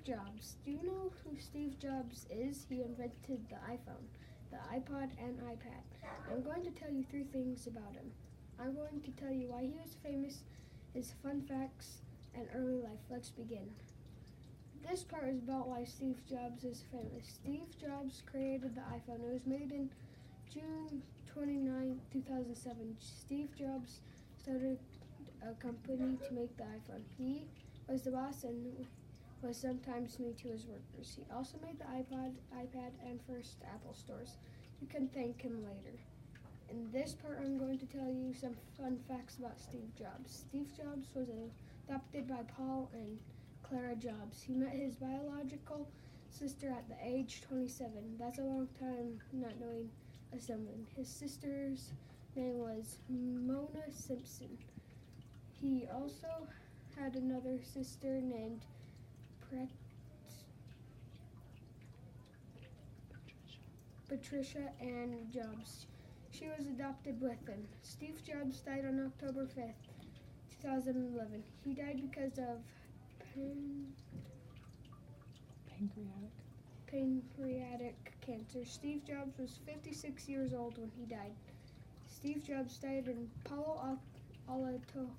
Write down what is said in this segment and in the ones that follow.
Jobs. Do you know who Steve Jobs is? He invented the iPhone, the iPod, and iPad. I'm going to tell you 3 things about him. I'm going to tell you why he was famous, his fun facts, and early life. Let's begin. This part is about why Steve Jobs is famous. Steve Jobs created the iPhone. It was made in June 29, 2007. Steve Jobs started a company to make the iPhone. He was the boss and was sometimes mean to his workers. He also made the iPod, iPad, and first Apple stores. You can thank him later. In this part, I'm going to tell you some fun facts about Steve Jobs. Steve Jobs was adopted by Paul and Clara Jobs. He met his biological sister at the age 27. That's a long time not knowing a someone. His sister's name was Mona Simpson. He also had another sister named Patricia Ann Jobs. She was adopted with him. Steve Jobs died on October 5th, 2011. He died because of pancreatic cancer. Steve Jobs was 56 years old when he died. Steve Jobs died in Palo Alto,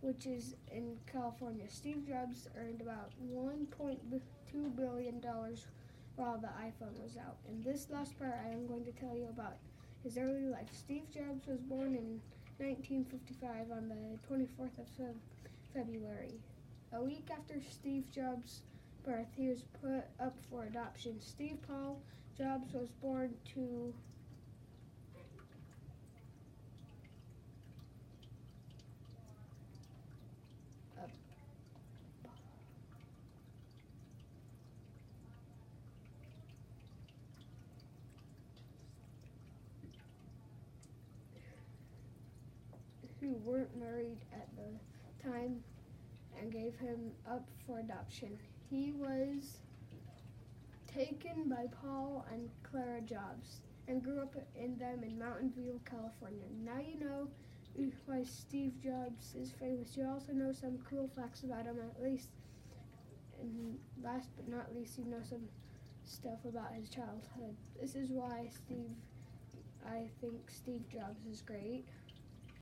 which is in California. Steve Jobs earned about $1.2 billion while the iPhone was out. In this last part, I am going to tell you about his early life. Steve Jobs was born in 1955 on the 24th of February. A week after Steve Jobs' birth, he was put up for adoption. Steve Paul Jobs was born to who weren't married at the time and gave him up for adoption. He was taken by Paul and Clara Jobs and grew up in Mountain View, California. Now you know why Steve Jobs is famous. You also know some cool facts about him, at least. And last but not least, you know some stuff about his childhood. This is why I think Steve Jobs is great.